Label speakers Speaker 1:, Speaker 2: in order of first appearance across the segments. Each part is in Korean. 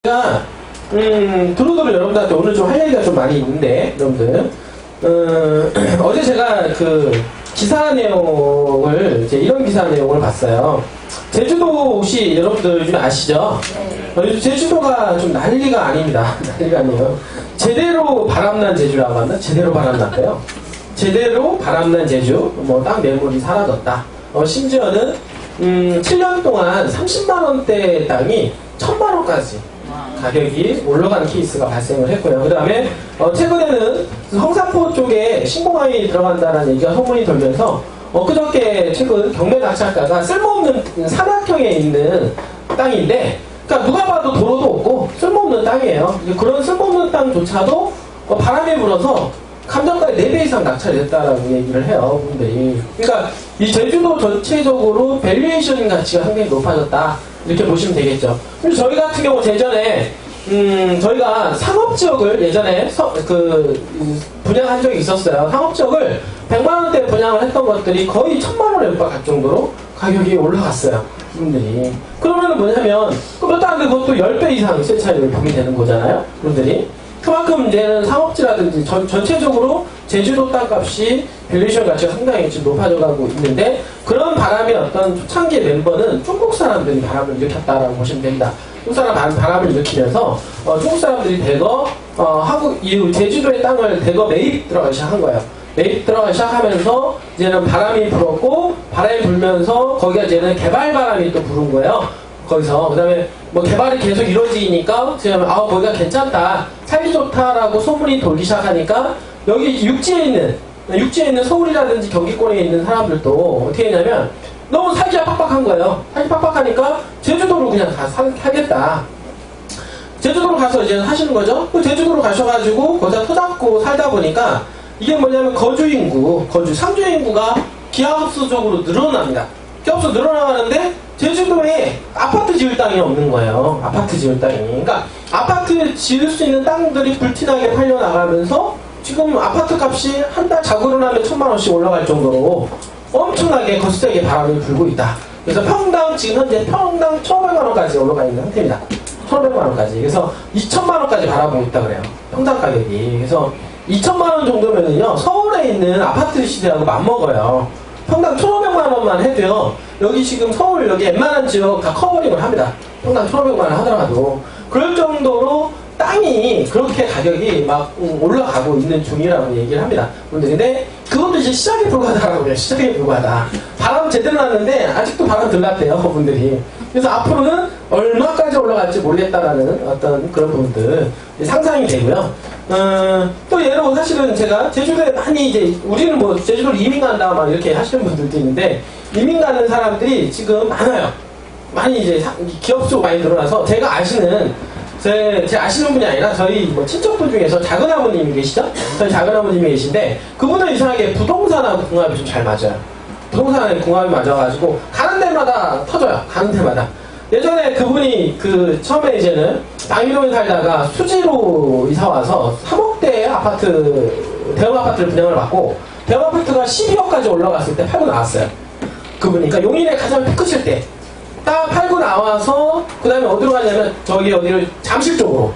Speaker 1: 저희가 두루두루 여러분들한테 오늘 좀 할 얘기가 좀 많이 있는데, 여러분들 어제 제가 그 기사 내용을 이제 이런 기사 내용을 봤어요. 제주도 혹시 여러분들 좀 아시죠? 네. 제주도가 좀 난리가 아닙니다. 난리가 아니에요. 제대로 바람난 제주라고 하나? 제대로 바람났대요. 제대로 바람난 제주, 뭐 땅 매물이 사라졌다. 심지어는 7년 동안 30만 원대 땅이 1000만 원까지 가격이 올라간 케이스가 발생을 했고요. 그 다음에 최근에는 성산포 쪽에 신공항이 들어간다는 얘기가 소문이 돌면서 그저께 최근 경매 낙찰가가 쓸모없는 삼각형에 있는 땅인데, 그러니까 누가 봐도 도로도 없고 쓸모없는 땅이에요. 그런 쓸모없는 땅조차도 바람이 불어서 감정가의 4배 이상 낙찰이 됐다라고 얘기를 해요, 분들이. 그러니까 이 제주도 전체적으로 밸류에이션 가치가 상당히 높아졌다, 이렇게 보시면 되겠죠. 그래서 저희 같은 경우 예전에 저희가 상업지역을 예전에 분양한 적이 있었어요. 상업지역을 100만원대 분양을 했던 것들이 거의 1000만원에 육박할 정도로 가격이 올라갔어요, 분들이. 그러면 뭐냐면 그것도 안 되고 또 10배 이상 세 차이를 보게 되는 거잖아요, 분들이. 그만큼 이제는 상업지라든지 전체적으로 제주도 땅값이 밸류에이션 가치가 상당히 지금 높아져가고 있는데, 그런 바람의 어떤 초창기의 멤버는 중국 사람들이 바람을 일으켰다라고 보시면 됩니다. 중국 사람 바람을 일으키면서 중국 사람들이 대거 제주도의 땅을 대거 매입 들어가기 시작한 거예요. 매입 들어가기 시작하면서 이제는 바람이 불었고, 바람이 불면서 거기가 이제는 개발 바람이 또 부른 거예요. 거기서 그다음에 뭐 개발이 계속 이루어지니까 지금 거기가 괜찮다, 살기 좋다라고 소문이 돌기 시작하니까 여기 육지에 있는 서울이라든지 경기권에 있는 사람들도 어떻게 했냐면 너무 살기가 빡빡한 거예요. 살기 빡빡하니까 제주도로 그냥 살겠다. 제주도로 가서 이제 사시는 거죠. 그 제주도로 가셔가지고 거기다 터잡고 살다 보니까 이게 뭐냐면 상주 인구가 기하급수적으로 늘어납니다. 기하급수 늘어나가는데 제주도에 아파트 지을 땅이 없는 거예요. 아파트 지을 땅이. 그러니까 아파트 지을 수 있는 땅들이 불티나게 팔려나가면서 지금 아파트 값이 한 달 자고를 하면 1000만 원씩 올라갈 정도로 엄청나게 거세게 바람이 불고 있다. 그래서 지금 현재 평당 1,500만 원까지 올라가 있는 상태입니다. 1,500만 원까지. 그래서 2,000만 원까지 바라보고 있다 그래요, 평당 가격이. 그래서 2,000만 원 정도면은요, 서울에 있는 아파트 시세하고 맞먹어요. 평당 1,500만 원만 해도요, 여기 지금 서울 여기 웬만한 지역 다 커버링을 합니다. 평당 1,500만 원 하더라도. 그럴 정도로 땅이 그렇게 가격이 막 올라가고 있는 중이라고 얘기를 합니다, 분들인데 그것도 이제 시작에 불과하다라고 해요. 시작에 불과하다. 바람 제대로 났는데 아직도 바람 덜 났대요, 분들이. 그래서 앞으로는 얼마까지 올라갈지 모르겠다라는 어떤 그런 부분들 상상이 되고요. 또 예로 사실은 제가 제주도에 많이 이제 우리는 뭐 제주도로 이민 간다 막 이렇게 하시는 분들도 있는데, 이민 가는 사람들이 지금 많아요. 많이 이제 기업수 많이 늘어나서 제가 아시는 분이 아니라 저희 뭐 친척분 중에서 작은 아버님이 계시죠? 저희 작은 아버님이 계신데 그분은 이상하게 부동산하고 궁합이 좀 잘 맞아요. 부동산에 궁합이 맞아가지고 가는 데마다 터져요. 가는 데마다. 예전에 그분이 처음에 이제는 방위동에 살다가 수지로 이사와서 3억대의 대형 아파트를 분양을 받고 대형 아파트가 12억까지 올라갔을 때 팔고 나왔어요. 그분이. 그러니까 용인에 가장 피크칠 때 딱 팔고 나와서 그 다음에 어디로 가냐면 어디를 잠실 쪽으로,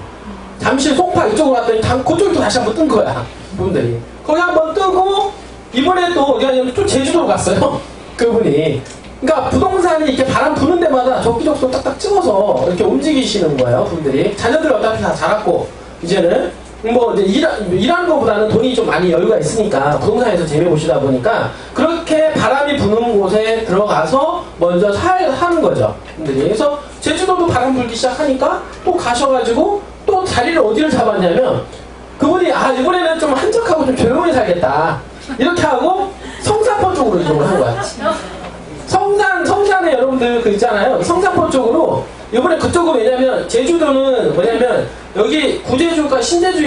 Speaker 1: 잠실 송파 이쪽으로 갔더니 그쪽으로 또 다시 한번 뜬 거야, 분들이. 거기 한번 뜨고 이번에 또 어디 가냐면 또 제주도로 갔어요, 그분이. 그러니까 부동산이 이렇게 바람 부는 데마다 적기적소 딱딱 찍어서 이렇게 움직이시는 거예요, 분들이. 자녀들 어차피 다 자랐고 이제는 뭐 이제 일하는 것보다는 돈이 좀 많이 여유가 있으니까 부동산에서 재미 보시다 보니까 그렇게 바람이 부는 곳에 들어가서 먼저 사는 거죠, 분들이. 그래서 제주도도 바람 불기 시작하니까 또 가셔가지고 또 자리를 어디를 잡았냐면 그분이 이번에는 좀 한적하고 좀 조용히 살겠다, 이렇게 하고 성산포 쪽으로 이동을 한 거야. 성산에 여러분들 있잖아요, 성산포 쪽으로. 이번에 그쪽은 왜냐면 제주도는 뭐냐면 여기 구제주가 신제주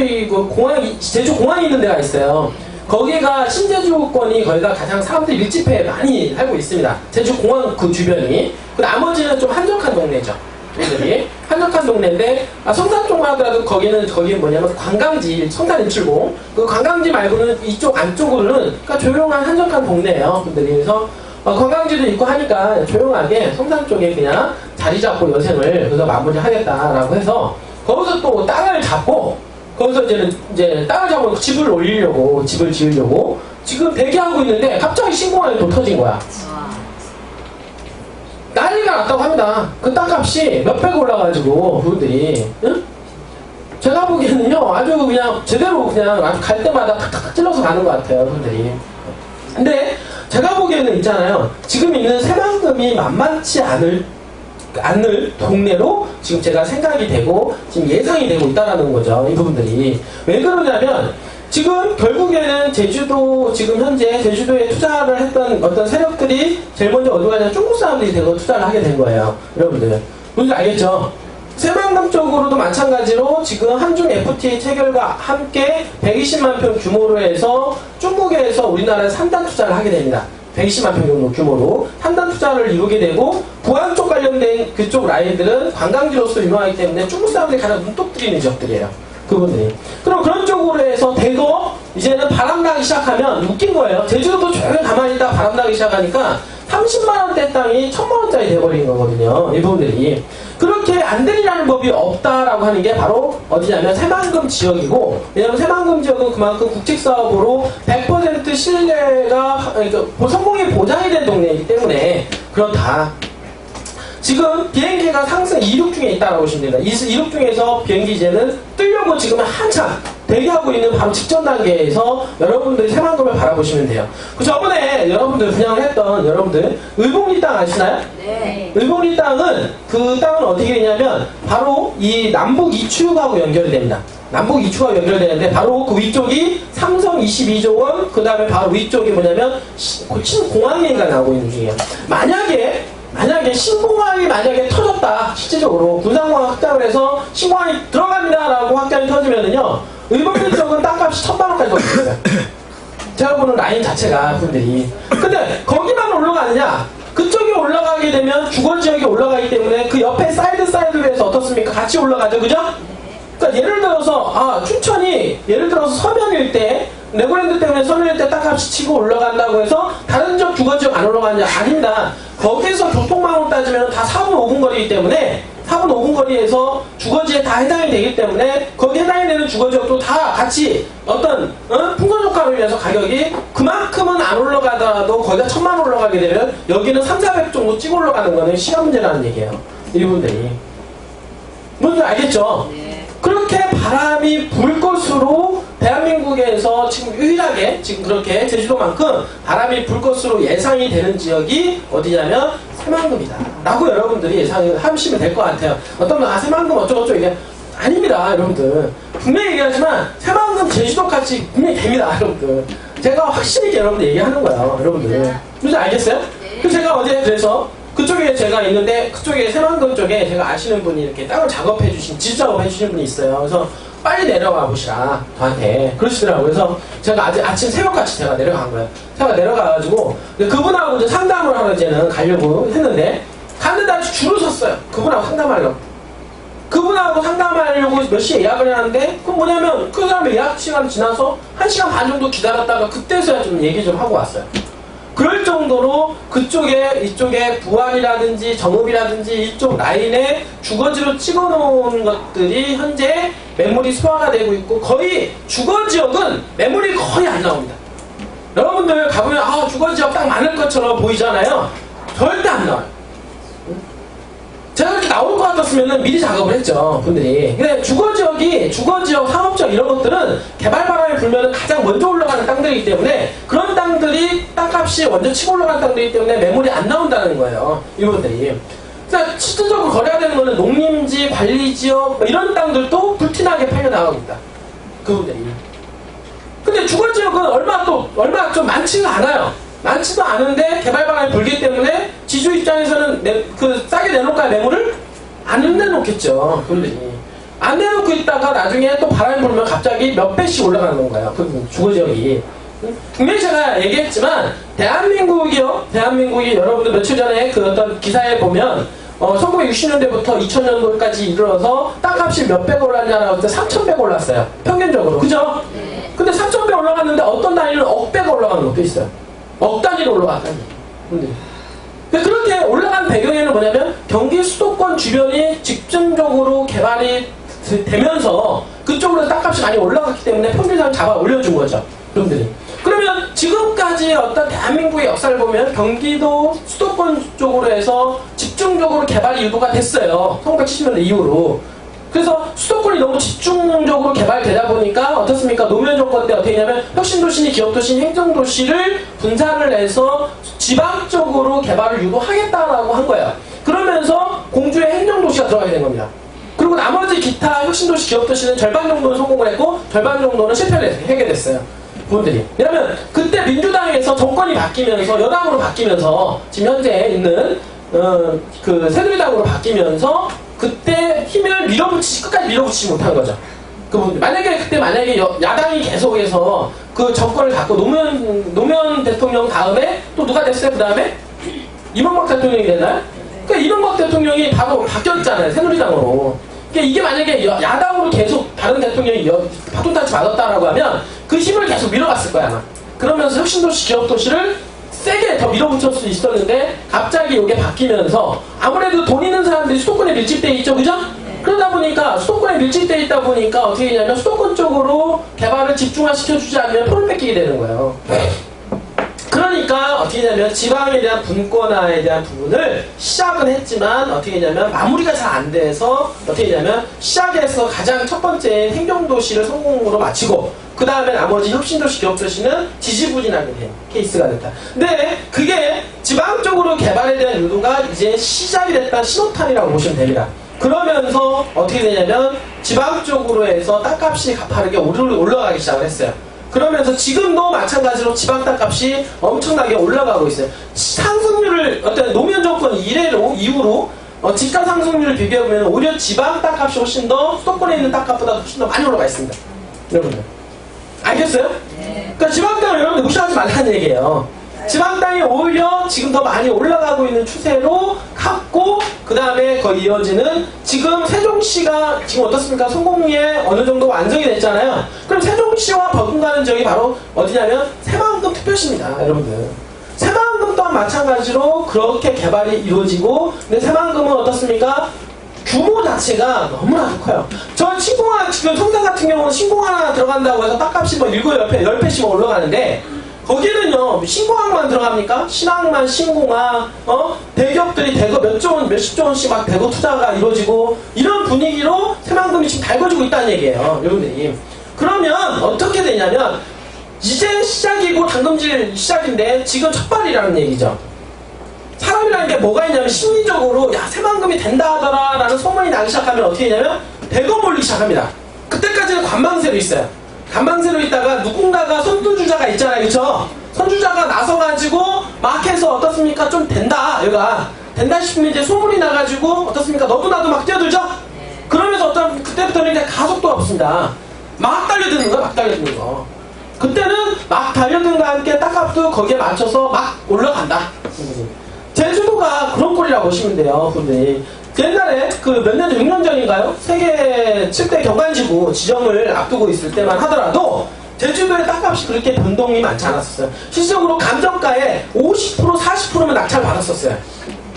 Speaker 1: 제주 공항이 있는 데가 있어요. 거기가 신제주권이 거기가 가장 사람들이 밀집해 많이 살고 있습니다, 제주 공항 그 주변이. 그 나머지는 좀 한적한 동네죠, 분들이. 한적한 동네인데 성산 쪽만 하더라도 거기 뭐냐면 관광지, 성산 170 그 관광지 말고는 이쪽 안쪽으로는 그러니까 조용한 한적한 동네예요, 분들이. 그래서 관광지도 있고 하니까 조용하게 성산 쪽에 그냥 자리 잡고 여생을 그래서 마무리하겠다라고 해서 거기서 또 땅을 잡고 거기서 이제 땅을 잡고 집을 올리려고 집을 지으려고 지금 대기하고 있는데 갑자기 신공항이 또 터진 거야. 난리가 났다고 합니다. 그 땅값이 몇백 올라가지고 그분들이 응? 제가 보기에는요 아주 그냥 제대로 그냥 갈 때마다 탁탁탁 찔러서 가는 것 같아요 그분들이. 근데 제가 보기에는 있잖아요 지금 있는 새만금이 만만치 않을 동네로 지금 제가 생각이 되고 지금 예상이 되고 있다라는 거죠 이 부분들이. 왜 그러냐면 지금 결국에는 제주도 지금 현재 제주도에 투자를 했던 어떤 세력들이 제일 먼저 어디 가냐 중국 사람들이 대거 투자를 하게 된 거예요 여러분들. 뭔지 알겠죠? 새만금 쪽으로도 마찬가지로 지금 한중 FTA 체결과 함께 120만 평 규모로 해서 중국에서 우리나라에 3단 투자를 하게 됩니다. 120만 평 정도 규모로 3단 투자를 이루게 되고 부안 쪽 관련된 그쪽 라인들은 관광지로서 유명하기 때문에 중국 사람들이 가장 눈독 들이는 지역들이에요. 그분들이. 그럼 그런 쪽으로 해서 대거 이제는 바람나기 시작하면 웃긴 거예요. 제주도도 조용히 가만히 있다가 바람나기 시작하니까 30만원대 땅이 1000만원짜리 돼버리는 거거든요. 이 부분들이. 그렇게 안 되리라는 법이 없다라고 하는 게 바로 어디냐면 새만금 지역이고, 왜냐면 새만금 지역은 그만큼 국책사업으로 100% 신뢰가, 그러니까 성공이 보장이 된 동네이기 때문에 그렇다. 지금 비행기가 상승 이륙 중에 있다고 보시면 됩니다. 이륙 중에서 비행기 이제는 뜨려고 지금 한참 대기하고 있는 바로 직전 단계에서 여러분들이 새만금을 바라보시면 돼요. 그 저번에 여러분들 분양을 했던 여러분들 의봉리 땅 아시나요?
Speaker 2: 네.
Speaker 1: 의봉리 땅은 그 땅은 어떻게 되냐면 바로 이 남북 이축하고 연결이 됩니다. 남북 이축하고 연결되는데 바로 그 위쪽이 삼성 22조 원, 그 다음에 바로 위쪽이 뭐냐면 신공항리가 나오고 있는 중이에요. 만약에 신공항이 만약에 터졌다, 실질적으로 군사공항 확장을 해서 신공항이 들어갑니다라고 확장이 터지면은요, 의봉리 쪽은 땅값이 1000만원까지 올라갔어요. 제가 보는 라인 자체가 분들이. 근데 거기만 올라가느냐? 그쪽이 올라가게 되면 주거지역이 올라가기 때문에 그 옆에 사이드로 해서 어떻습니까? 같이 올라가죠, 그죠? 그러니까 예를 들어서 춘천이 예를 들어서 서면일 때 레고랜드 때문에 서면일 때 땅값이 치고 올라간다고 해서 다른 지역 주거지역 안 올라가느냐? 아닙니다. 거기서 교통망으로 따지면 다 4분 5분 거리이기 때문에 4분 5분 거리에서 주거지에 다 해당이 되기 때문에 거기 해당이 되는 주거지역도 다 같이 어떤 풍선효과를 위해서 가격이 그만큼은 안 올라가더라도 거기가 1000만 올라가게 되면 여기는 300, 400 정도 찍어 올라가는 거는 시간 문제라는 얘기예요. 이분들이. 뭔지 알겠죠?
Speaker 2: 네.
Speaker 1: 그렇게 바람이 불 것으로 대한민국에서 지금 유일하게 지금 그렇게 제주도만큼 바람이 불 것으로 예상이 되는 지역이 어디냐면 새만금이다 라고 여러분들이 예상을 하시면 될 것 같아요. 어떤 분 새만금 어쩌고저쩌고 이게 아닙니다 여러분들. 분명히 얘기하지만 새만금 제주도같이 분명히 됩니다 여러분들. 제가 확실히 여러분들 얘기하는 거예요 여러분들. 무슨 알겠어요? 그래서 제가 어제 그래서 그쪽에 제가 있는데 그쪽에 새만금 쪽에 제가 아시는 분이 이렇게 땅을 작업해 주신 지주 작업해 주신 분이 있어요. 그래서 빨리 내려가 보시라 저한테 그러시더라고요. 그래서 제가 아침 새벽같이 제가 내려간 거예요. 제가 내려가가지고 그분하고 이제 상담을 하러 이제는 가려고 했는데 갔는데 아주 줄을 섰어요. 그분하고 상담하려고. 그분하고 상담하려고 몇 시에 예약을 해놨는데 그건 뭐냐면 그 사람의 예약 시간 지나서 1시간 반 정도 기다렸다가 그때서야 좀 얘기 좀 하고 왔어요. 그럴 정도로 이쪽에 부안이라든지 정읍이라든지 이쪽 라인에 주거지로 찍어놓은 것들이 현재 매물이 소화가 되고 있고 거의 주거지역은 매물이 거의 안 나옵니다. 여러분들 가보면 주거지역 딱 많을 것처럼 보이잖아요. 절대 안 나와요. 제가 이렇게 나올 것 같았으면 미리 작업을 했죠, 분들이. 근데 주거지역, 상업지역 이런 것들은 개발 바람이 불면 가장 먼저 올라가는 땅들이기 때문에 그런 땅들이 땅값이 먼저 치고 올라가는 땅들이기 때문에 매물이 안 나온다는 거예요, 이분들이. 그러니까 실질적으로 거래가 되는 거는 농림지, 관리지역 이런 땅들도 불티나게 팔려나갑니다, 그분들이. 근데 주거지역은 얼마 좀 많지가 않아요. 많지도 않은데 개발 방안이 불기 때문에 지주 입장에서는 싸게 내놓을까 매물을 안 내놓겠죠. 그분들이. 안 내놓고 있다가 나중에 또 바람이 불면 갑자기 몇 배씩 올라가는 건가요? 그 주거지역이. 분명히 제가 얘기했지만 대한민국이 여러분들 며칠 전에 그 어떤 기사에 보면 1960년대부터 2000년도까지 이르러서 땅값이 몇백 올랐냐라고 할 때 3000배 올랐어요. 평균적으로. 그죠?
Speaker 2: 네.
Speaker 1: 근데 3000배 올라갔는데 어떤 단위는 억배가 올라가는 것도 있어요. 억 단위로 올라갔다니. 근데 그렇게 올라간 배경에는 뭐냐면 경기 수도권 주변이 집중적으로 개발이 되면서 그쪽으로 땅값이 많이 올라갔기 때문에 평균상 잡아 올려준 거죠. 여러분들이. 그러면 지금까지 어떤 대한민국의 역사를 보면 경기도 수도권 쪽으로 해서 집중적으로 개발이 유도가 됐어요. 1970년대 이후로. 그래서 수도권이 너무 집중적으로 개발되다 보니까 어떻습니까? 노무현 정권 때 어떻게 했냐면 혁신도시니 기업도시니 행정도시를 분산을 해서 지방 쪽으로 개발을 유도하겠다라고 한 거예요. 그러면서 공주의 행정도시가 들어가게 된 겁니다. 그리고 나머지 기타 혁신도시 기업도시는 절반 정도는 성공을 했고 절반 정도는 실패를 하게 됐어요. 분들이. 왜냐면 그때 민주당에서 정권이 바뀌면서 여당으로 바뀌면서 지금 현재 있는 그 새누리당으로 바뀌면서 그때 힘을 끝까지 밀어붙이지 못한 거죠. 그분들. 만약에 야당이 계속해서 그 정권을 갖고 노무현 대통령 다음에 또 누가 됐어요? 그 다음에 이명박 대통령이 됐나요? 그러니까 이명박 대통령이 바로 바뀌었잖아요. 새누리당으로. 그러니까 이게 만약에 야당으로 계속 다른 대통령이 바톤타치 받았다라고 하면 그 힘을 계속 밀어갔을 거야 아마. 그러면서 혁신도시 기업도시를 세게 더 밀어붙일 수 있었는데 갑자기 이게 바뀌면서 아무래도 돈 있는 사람들이 수도권에 밀집돼 있죠, 그죠? 그러다 보니까 수도권에 밀집돼 있다 보니까 어떻게 되냐면 수도권 쪽으로 개발을 집중화시켜주지 않으면 표를 뺏기게 되는 거예요. 그러니까 어떻게 되냐면 지방에 대한 분권화에 대한 부분을 시작은 했지만 어떻게 되냐면 마무리가 잘 안 돼서 어떻게 되냐면 시작에서 가장 첫 번째 행정도시를 성공으로 마치고 그 다음에 나머지 혁신도시 기업도시는 지지부진하게 된 케이스가 됐다. 근데 그게 지방 쪽으로 개발에 대한 유도가 이제 시작이 됐다는 신호탄이라고 보시면 됩니다. 그러면서 어떻게 되냐면 지방 쪽으로 해서 땅값이 가파르게 올라가기 시작을 했어요. 그러면서 지금도 마찬가지로 지방 땅값이 엄청나게 올라가고 있어요. 상승률을 어떤 노무현 정권 이후로 집가 상승률을 비교해보면 오히려 지방 땅값이 훨씬 더 수도권에 있는 땅값보다 훨씬 더 많이 올라가 있습니다. 여러분들 알겠어요? 네. 그러니까 지방 땅을 여러분들 무시하지 말라는 얘기예요. 지방 땅이 오히려 지금 더 많이 올라가고 있는 추세로 갔고 그 다음에 거의 이어지는 지금 세종시가 지금 어떻습니까? 성공리에 어느 정도 완성이 됐잖아요. 그럼 세종시와 버금가는 지역이 바로 어디냐면 새마을금 투표시입니다. 여러분들. 새마을금 또한 마찬가지로 그렇게 개발이 이루어지고 근데 새마을금은 어떻습니까? 규모 자체가 너무나도 커요. 저 신공항 지금 성산 같은 경우는 신공항 하나 들어간다고 해서 땅값이 뭐 7, 10배씩 올라가는데 거기는요, 신공항만 들어갑니까? 신항만 신공항, 대기업들이 대거 몇십조 원씩 막 대거 투자가 이루어지고, 이런 분위기로 새만금이 지금 달궈지고 있다는 얘기예요, 여러분들이. 그러면 어떻게 되냐면, 이제 시작이고 당금질 시작인데, 지금 첫발이라는 얘기죠. 사람이라는 게 뭐가 있냐면, 심리적으로, 야, 새만금이 된다 하더라, 라는 소문이 나기 시작하면 어떻게 되냐면, 대거 몰리기 시작합니다. 그때까지는 관망세로 있어요. 간방세로 있다가 누군가가 선두주자가 있잖아요, 그쵸? 선주자가 나서가지고 막 해서 어떻습니까? 좀 된다, 얘가 된다 싶으면 이제 소문이 나가지고 어떻습니까? 너도 나도 막 뛰어들죠? 그러면서 그때부터는 이제 가속도가 없습니다. 막 달려드는 거야, 막 달려드는 거. 그때는 막 달려든과 함께 땅값도 거기에 맞춰서 막 올라간다. 제주도가 그런 꼴이라고 보시면 돼요, 분들이. 옛날에 그 몇 년 전, 6년 전인가요? 세계 7대 경관지구 지정을 앞두고 있을 때만 하더라도 제주도의 땅값이 그렇게 변동이 많지 않았었어요. 실질적으로 감정가의 50%, 40%면 낙찰을 받았었어요.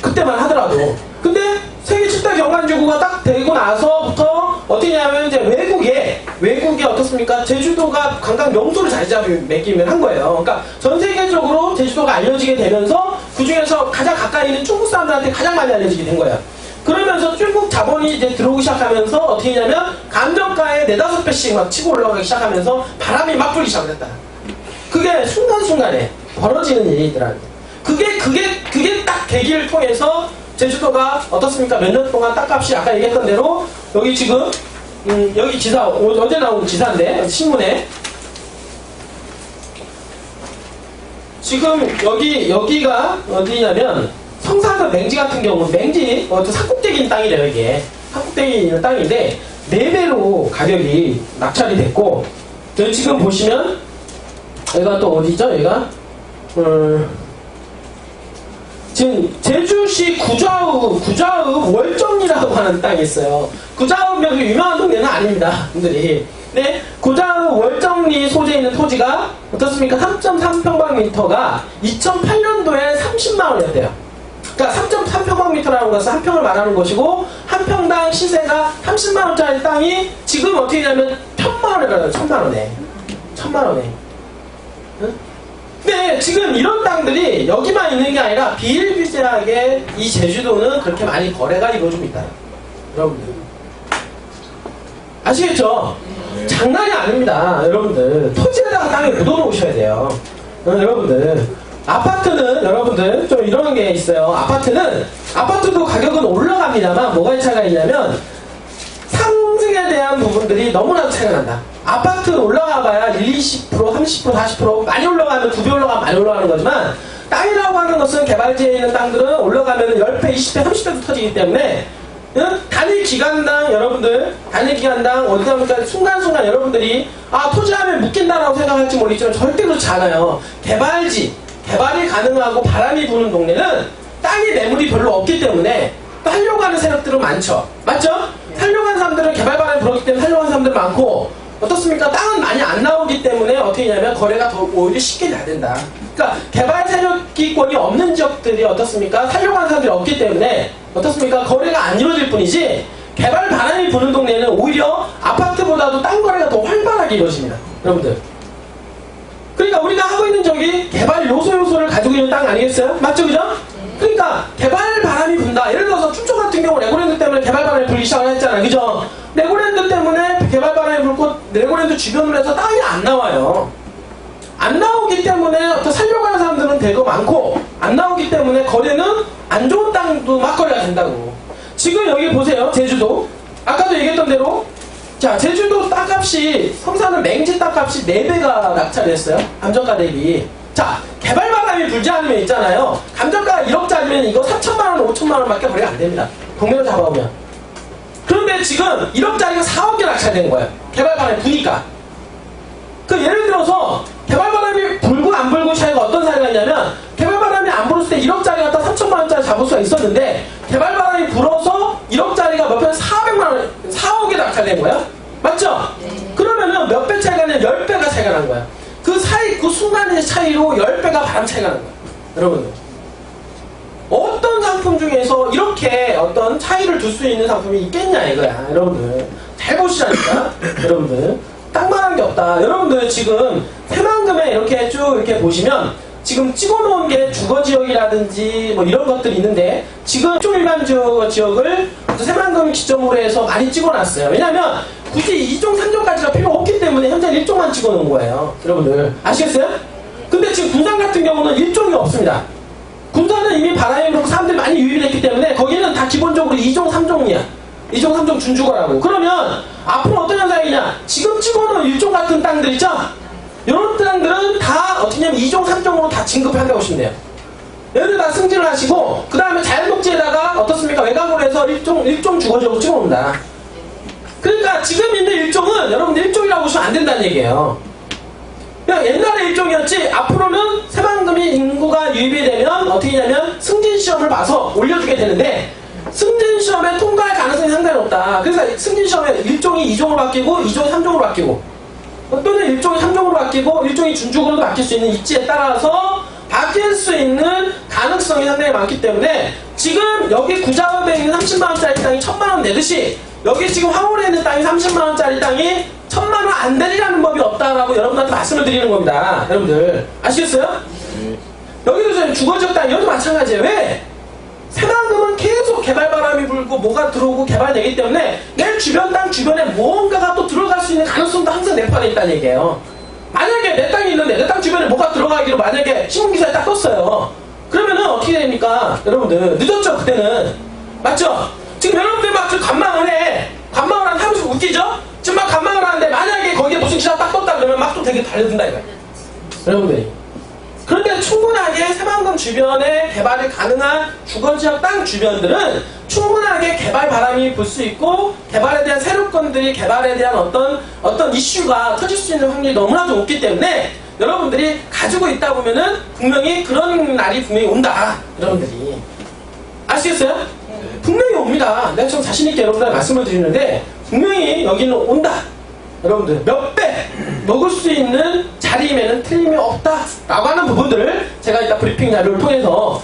Speaker 1: 그때만 하더라도. 근데 세계 7대 경관지구가 딱 되고 나서부터 어떻게 하냐면 이제 외국에 어떻습니까? 제주도가 관광 명소를 자리잡기를 한 거예요. 그러니까 전 세계적으로 제주도가 알려지게 되면서 그 중에서 가장 가까이 있는 중국 사람들한테 가장 많이 알려지게 된 거예요. 그러면서 중국 자본이 이제 들어오기 시작하면서 어떻게 했냐면 감정가에 4-5배씩 막 치고 올라가기 시작하면서 바람이 막 불기 시작했다. 그게 순간순간에 벌어지는 일이더라고요. 그게 딱 계기를 통해서 제주도가 어떻습니까? 몇 년 동안 땅값이 아까 얘기했던 대로 여기 지금 여기 기사 어제 나온 기사인데 신문에 지금 여기가 어디냐면 성산은 맹지 같은 경우는 맹지 산꼭대기 땅이래요. 이게 산꼭대기 있는 땅인데 4배로 가격이 낙찰이 됐고 여기 지금 보시면 여기가 또 어디죠? 여기가 지금 제주시 구좌읍 월정리라고 하는 땅이 있어요. 구좌읍 여기 유명한 동네는 아닙니다, 분들이. 네, 구좌읍 월정리 소재에 있는 토지가 어떻습니까? 3.3평방미터가 2008년도에 30만 원이었대요. 그러니까 3.3평방미터라는 것은 한 평을 말하는 것이고 한 평당 시세가 30만 원짜리 땅이 지금 어떻게 되냐면 1,000만 원에 가요. 1,000만 원에. 1,000만 원에. 응? 근데 지금 이런 땅들이 여기만 있는 게 아니라 비일비재하게 이 제주도는 그렇게 많이 거래가 이루어지고 있다. 여러분들. 아시겠죠? 장난이 아닙니다. 여러분들. 토지에다가 땅에 묻어놓으셔야 돼요. 여러분들. 아파트는 여러분들 좀 이런 게 있어요. 아파트도 가격은 올라갑니다만 뭐가 차이가 있냐면 상승에 대한 부분들이 너무나도 차이가 난다. 아파트 올라가봐야 20%, 30%, 40% 많이 올라가면 2배 올라가면 많이 올라가는 거지만 땅이라고 하는 것은 개발지에 있는 땅들은 올라가면 10배, 20배, 30배도 터지기 때문에 단위 기간당 여러분들 단위 기간당 어디다 보니까 순간순간 여러분들이 토지하면 묶인다라고 생각할지 모르겠지만 절대 그렇지 않아요. 개발이 가능하고 바람이 부는 동네는 땅이 매물이 별로 없기 때문에 하려고 하는 세력들은 많죠. 맞죠? 하려고 하는 사람들은 개발 바람이 불었기 때문에 하려고 하는 사람들 많고 어떻습니까? 땅은 많이 안 나오기 때문에 어떻게 되냐면 거래가 더 오히려 쉽게 잘 된다. 그러니까 개발 세력기권이 없는 지역들이 어떻습니까? 하려고 하는 사람들이 없기 때문에 어떻습니까? 거래가 안 이루어질 뿐이지 개발 바람이 부는 동네는 오히려 아파트보다도 땅 거래가 더 활발하게 이루어집니다. 여러분들. 그러니까 우리가 하고 있는 저기 개발 요소를 가지고 있는 땅 아니겠어요? 맞죠? 그죠? 그러니까 개발 바람이 분다. 예를 들어서 충청 같은 경우 레고랜드 때문에 개발 바람이 불기 시작을 했잖아요. 그죠? 레고랜드 때문에 개발 바람이 불고 레고랜드 주변으로 해서 땅이 안 나와요. 안 나오기 때문에 어떤 살려고 하는 사람들은 되게 많고 안 나오기 때문에 거래는 안 좋은 땅도 막 거래가 된다고. 지금 여기 보세요. 제주도. 아까도 얘기했던 대로 자, 제주도 땅값이 성산은 맹지 땅값이 4배가 낙찰이 됐어요. 감정가 대비. 자, 개발 바람이 불지 않으면 있잖아요. 감정가가 1억짜리면 이거 4천만 원, 5천만 원밖에 거래가 안 됩니다. 동네로 잡아오면. 그런데 지금 1억짜리가 4억에 낙찰된 거예요. 개발 바람이 부니까. 그 예를 들어서 개발 바람이 불고 안 불고 차이가 어떤 사이가 있냐면 개발 바람이 안 불었을 때 1억짜리 갖다 3천만 원짜리 잡을 수가 있었는데 개발 바람이 불어서 1억짜리가 몇 편 400만 원, 4억에 낙찰된 거야. 맞죠? 그러면은 몇 배 차이가 나냐? 10배가 차이가 난 거야. 그 사이, 그 순간의 차이로 10배가 바람 차이가 나는 거야. 여러분들. 어떤 상품 중에서 이렇게 어떤 차이를 둘 수 있는 상품이 있겠냐 이거야. 여러분들. 잘 보시라니까. 여러분들. 땅만한 게 없다. 여러분들 지금 새만금에 이렇게 쭉 이렇게 보시면 지금 찍어놓은 게 주거지역이라든지 뭐 이런 것들이 있는데 지금 좀 일반 지역을 새만금 기점으로 해서 많이 찍어놨어요. 왜냐면 굳이 2종, 3종까지가 필요 없기 때문에 현재 1종만 찍어놓은 거예요. 여러분들 아시겠어요? 근데 지금 군산 같은 경우는 1종이 없습니다. 군산은 이미 바람이 불고 사람들이 많이 유입이 됐기 때문에 거기는 다 기본적으로 2종, 3종이야. 2종, 3종 준주거라고. 그러면 앞으로 어떤 현상이냐? 지금 찍어놓은 1종 같은 땅들 있죠? 이런 땅들은 다 어떻게 하면 2종, 3종으로 다 진급한다고 보시면 돼요. 얘들 다 승진을 하시고 그 다음에 자연녹지에다가 어떻습니까? 외곽으로 해서 1종 주거지역으로 찍어놓는다. 그러니까 지금 있는 1종은 여러분들 1종이라고 보시면 안 된다는 얘기예요. 그냥 옛날에 1종이었지 앞으로는 새만금이 인구가 유입이 되면 어떻게 하냐면 승진시험을 봐서 올려주게 되는데 승진시험에 통과할 가능성이 상당히 높다. 그래서 승진시험에 1종이 2종으로 바뀌고 2종이 3종으로 바뀌고 또는 1종이 3종으로 바뀌고 1종이 준주거로도 바뀔 수 있는 입지에 따라서 바뀔 수 있는 가능성이 상당히 많기 때문에 지금 여기 구자읍에 있는 30만원짜리 땅이 1000만원 내듯이 여기 지금 황홀에 있는 땅이 30만원짜리 땅이 1000만원 안 되리라는 법이 없다라고 여러분들한테 말씀을 드리는 겁니다. 여러분들 아시겠어요? 여기도 지금 주거지역 땅 여기도 마찬가지예요. 왜? 새만금은 계속 개발 바람이 불고 뭐가 들어오고 개발되기 때문에 내 주변 땅 주변에 무언가가 또 들어갈 수 있는 가능성도 항상 내판에 있다는 얘기예요. 만약에 내 땅이 있는데 내 땅 주변에 뭐가 들어가기로 만약에 신문기사에 딱 떴어요. 그러면은 어떻게 됩니까? 여러분들 늦었죠 그때는. 맞죠? 지금 여러분들 막 관망을 해. 관망을 하는 하면서 웃기죠? 지금 막 관망을 하는데 만약에 거기에 무슨 기사가 딱 떴다 그러면 막 또 되게 달려든다 이거야. 여러분들이. 그런데 충분하게 새만금 주변에 개발이 가능한 주거지역 땅 주변들은 충분하게 개발 바람이 불 수 있고 개발에 대한 세력권들이 개발에 대한 어떤 이슈가 터질 수 있는 확률이 너무나도 높기 때문에 여러분들이 가지고 있다 보면은 분명히 그런 날이 분명히 온다. 여러분들이 아시겠어요? 분명히 옵니다. 내가 좀 자신있게 여러분들 말씀을 드리는데 분명히 여기는 온다. 여러분들 몇 배 먹을 수 있는 자리임에는 틀림이 없다 라고 하는 부분들을 제가 이따 브리핑 자료를 통해서